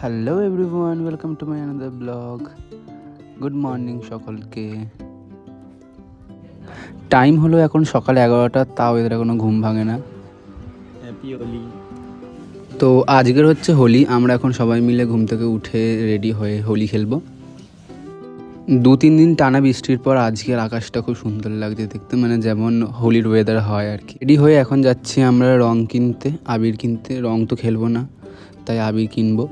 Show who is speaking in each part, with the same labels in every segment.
Speaker 1: Hello everyone, welcome to my another blog. Good morning সকলকে। Time হলো এখন সকাল 11টা, তাও এদের এখনো ঘুম ভাঙে না।
Speaker 2: হ্যাপি হোলি।
Speaker 1: তো আজকের হচ্ছে হোলি। আমরা এখন সবাই মিলে ঘুম থেকে উঠে রেডি হয়ে হোলি খেলবো। 2-3 দিন টানা বৃষ্টির পর আজকের আকাশটা খুব সুন্দর লাগছে দেখতে, মানে যেমন হোলির ওয়েদার হয় আর কি। রেডি হয়ে এখন যাচ্ছি আমরা রং কিনতে, আবির কিনতে। রং তো খেলবো না, তাই আবির কিনবো।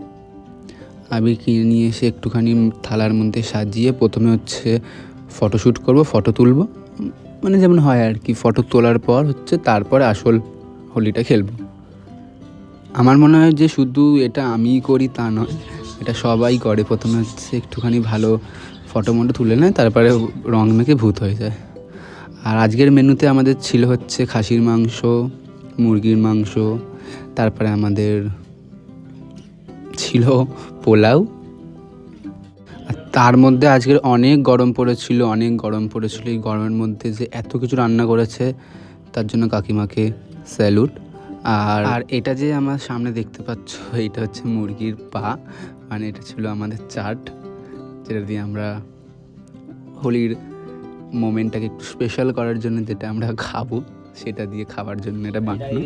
Speaker 1: আবির কিনে নিয়ে এসে একটুখানি থালার মধ্যে সাজিয়ে প্রথমে হচ্ছে ফটোশ্যুট করবো, ফটো তুলবো, মানে যেমন হয় আর কি। ফটো তোলার পর হচ্ছে তারপরে আসল হোলিটা খেলবো। আমার মনে হয় যে শুধু এটা আমিই করি তা নয়, এটা সবাই করে। প্রথমে হচ্ছে একটুখানি ভালো ফটো মটো তুলে নেয়, তারপরে রং মেখে ভূত হয়ে যায়। আর আজকের মেনুতে আমাদের ছিল হচ্ছে খাসির মাংস, মুরগির মাংস, তারপরে আমাদের ছিল পোলাও। আর তার মধ্যে আজকের অনেক গরম পড়েছিল। এই গরমের মধ্যে যে এত কিছু রান্না করেছে তার জন্য কাকিমাকে স্যালুট। আর এটা যে আমার সামনে দেখতে পাচ্ছ, এটা হচ্ছে মুরগির পা, মানে এটা ছিল আমাদের চাট, যেটা দিয়ে আমরা হোলির মোমেন্টটাকে একটু স্পেশাল করার জন্য যেটা আমরা খাবো, সেটা দিয়ে খাওয়ার জন্য এটা বানানো।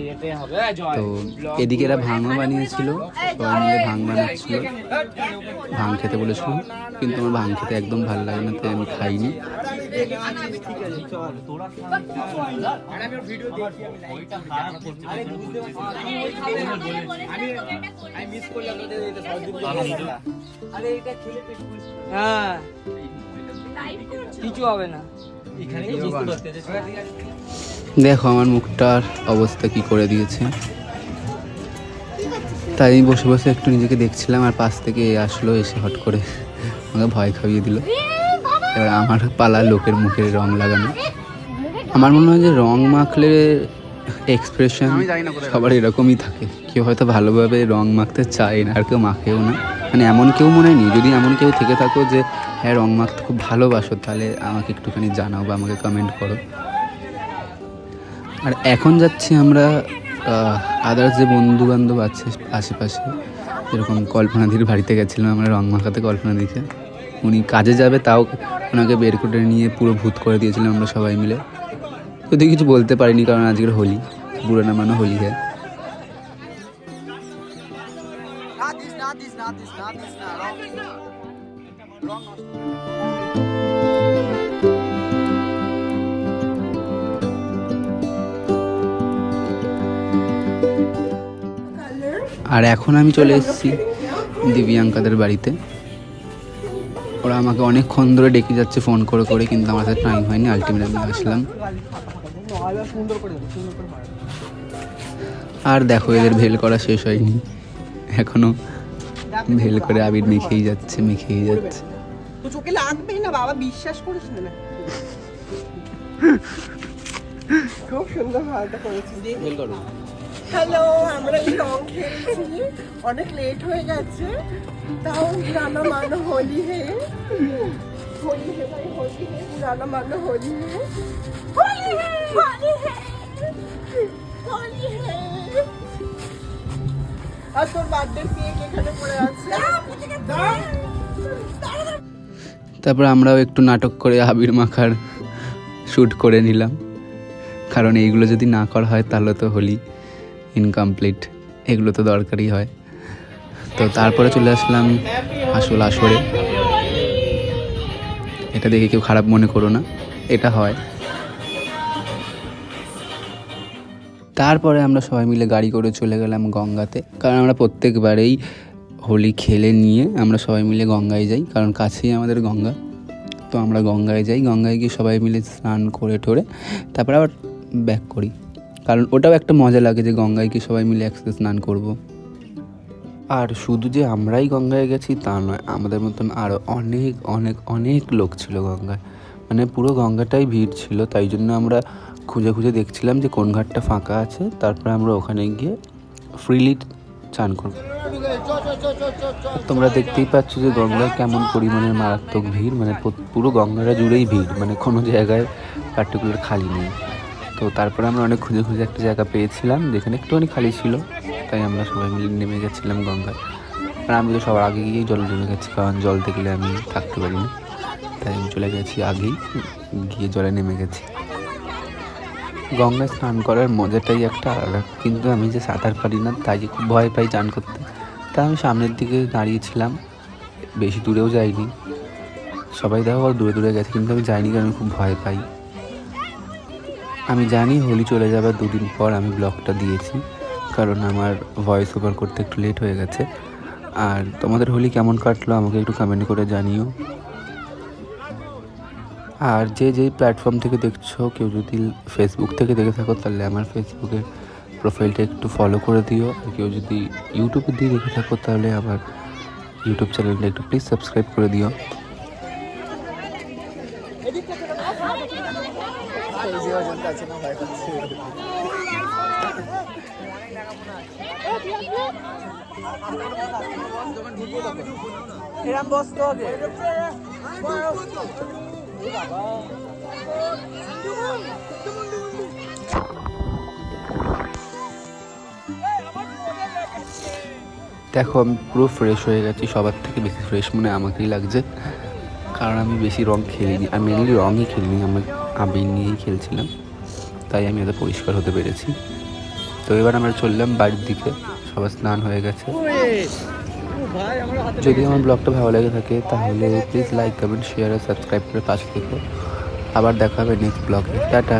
Speaker 1: তো এদিকে এরা ভাঙও বানিয়েছিল, সবাই মিলে ভাং বানাচ্ছিল, ভাং খেতে বলেছিল, কিন্তু আমার ভাং খেতে একদম ভালো লাগে না, তাই আমি খাইনি।
Speaker 3: কিছু হবে না।
Speaker 1: দেখো আমার মুখটার অবস্থা কি করে দিয়েছে। তাই বসে বসে একটু নিজেকে দেখছিলাম, আর পাশ থেকে আসলো, এসে হট করে আমাকে ভয় খাইয়ে দিল। এবার আমার পালা লোকের মুখে রং লাগানো। আমার মনে হয় যে রং মাখলে এক্সপ্রেশন সবার এরকমই থাকে। কেউ হয়তো ভালোভাবে রং মাখতে চায় না, আর কেউ মাখেও না। মানে এমন কেউ মনে হয় নি। যদি এমন কেউ থেকে থাকো যে হ্যাঁ রং মাখতে খুব ভালোবাসো, তাহলে আমাকে একটুখানি জানাও বা আমাকে কমেন্ট করো। আর এখন যাচ্ছি আমরা আদার্স যে বন্ধু বান্ধব আছে আশেপাশে, যেরকম কল্পনাদির বাড়িতে গেছিলাম আমরা রং মাখাতে। কল্পনাদিকে উনি কাজে যাবে, তাও ওনাকে বের করে নিয়ে পুরো ভূত করে দিয়েছিলাম আমরা সবাই মিলে। যদি কিছু বলতে পারিনি, কারণ আজকের হোলি, বুড়ো না মানে হোলি হয়। আর এখন আমি চলে এসেছি দিব্যাঙ্কাদের বাড়িতে। ওরা আমাকে অনেকক্ষণ ধরে ডেকে যাচ্ছে ফোন করে করে, কিন্তু আমার সাথে টাইম হয়নি। আলটিমেটলি আসলাম। আর দেখো এদের ভেল করা শেষ হয়নি, এখনো ভেল করে আবির মেখেই যাচ্ছে।
Speaker 3: তো চোখে লাগবেই না বাবা, বিশ্বাস করিস না। খুব সুন্দর ভালটা করেছিস।
Speaker 1: ভেল করো।
Speaker 3: হ্যালো, আমরা এই রং খেলছি, অনেক লেট হয়ে গেছে, তাও জানা মানো হোলি হে, হোলি হে ভাই, হোলি হে, জানা মানো হোলি হে, হোলি হে, হোলি হে, হোলি হে। আর তোর বার্থডে কেক এখানে পড়ে আছে।
Speaker 1: তারপর আমরাও একটু নাটক করে আবির মাখার শ্যুট করে নিলাম, কারণ এইগুলো যদি না করা হয় তাহলে তো হোলি ইনকমপ্লিট। এগুলো তো দরকারই হয়। তো তারপরে চলে আসলাম আসল আসরে। এটা দেখে কেউ খারাপ মনে করো না, এটা হয়। তারপরে আমরা সবাই মিলে গাড়ি করে চলে গেলাম গঙ্গাতে, কারণ আমরা প্রত্যেকবারেই হোলি খেলে নিয়ে আমরা সবাই মিলে গঙ্গায় যাই, কারণ কাছেই আমাদের গঙ্গা। তো আমরা গঙ্গায় যাই, গঙ্গায় গিয়ে সবাই মিলে স্নান করে টোরে তারপরে আবার ব্যাক করি, কারণ ওটাও একটা মজা লাগে যে গঙ্গায় গিয়ে সবাই মিলে একসাথে স্নান করব। আর শুধু যে আমরাই গঙ্গায় গেছি তা নয়, আমাদের মতন আরও অনেক অনেক অনেক লোক ছিল গঙ্গায়। মানে পুরো গঙ্গাটাই ভিড় ছিল, তাই জন্য আমরা খুঁজে খুঁজে দেখছিলাম যে কোন ঘাটটা ফাঁকা আছে, তারপরে আমরা ওখানে গিয়ে ফ্রিলি চান করব। তোমরা দেখতেই পাচ্ছ যে গঙ্গায় কেমন পরিমাণের মারাত্মক ভিড়, মানে পুরো গঙ্গাটা জুড়েই ভিড়, মানে কোনো জায়গায় পার্টিকুলার খালি নেই। তো তারপরে আমরা অনেক খুঁজে একটা জায়গা পেয়েছিলাম যেখানে একটুখানি খালি ছিল, তাই আমরা সবাই মিলে নেমে গেছিলাম গঙ্গায়। আর আমি তো সবার আগে গিয়েই জল নেমে গেছি, কারণ জল দেখলে আমি থাকতে পারি না, তাই আমি চলে গেছি আগেই, গিয়ে জলে নেমে গেছি। গঙ্গায় স্নান করার মজাটাই একটা আলাদা, কিন্তু আমি যে সাঁতার পারি না তাই যে খুব ভয় পাই চান করতে। তাই আমি সামনের দিকে দাঁড়িয়েছিলাম, বেশি দূরেও যাইনি। সবাই দেখো দূরে দূরে গেছে, কিন্তু আমি যাইনি কারণ আমি খুব ভয় পাই। আমি জানি হোলি চলে যাবে 2 দিন পর, আমি ব্লগটা দিয়েছি কারণ আমার ভয়েস ওভার করতে একটু লেট হয়ে গেছে। আর তোমাদের হোলি কেমন কাটলো আমাকে একটু কমেন্ট করে জানিও। আর যে যেই প্ল্যাটফর্ম থেকে দেখছো, কেউ যদি ফেসবুক থেকে দেখে থাকো তাহলে আমার ফেসবুকের প্রোফাইলটা একটু ফলো করে দিও। আর কেউ যদি ইউটিউবে দিয়ে দেখে থাকো তাহলে আমার ইউটিউব চ্যানেলটা একটু প্লিজ সাবস্ক্রাইব করে দিও।
Speaker 3: এরম বসতে হবে।
Speaker 1: দেখো আমি পুরো ফ্রেশ হয়ে গেছি, সবার থেকে বেশি ফ্রেশ মনে আমাকেই লাগছে, কারণ আমি বেশি রং খেলিনি। আমি মেনলি রঙই খেলিনি, আমি আবির নিয়েই খেলছিলাম, তাই আমি এত পরিষ্কার হতে পেরেছি। তো এবার আমরা চললাম বাড়ির দিকে, সবার স্নান হয়ে গেছে। যদি আমার ব্লগটা ভালো লেগে থাকে তাহলে প্লিজ লাইক, কমেন্ট, শেয়ার আর সাবস্ক্রাইব করে পাশে থেকো। আবার দেখা হবে নেক্সট ব্লগে। টাটা।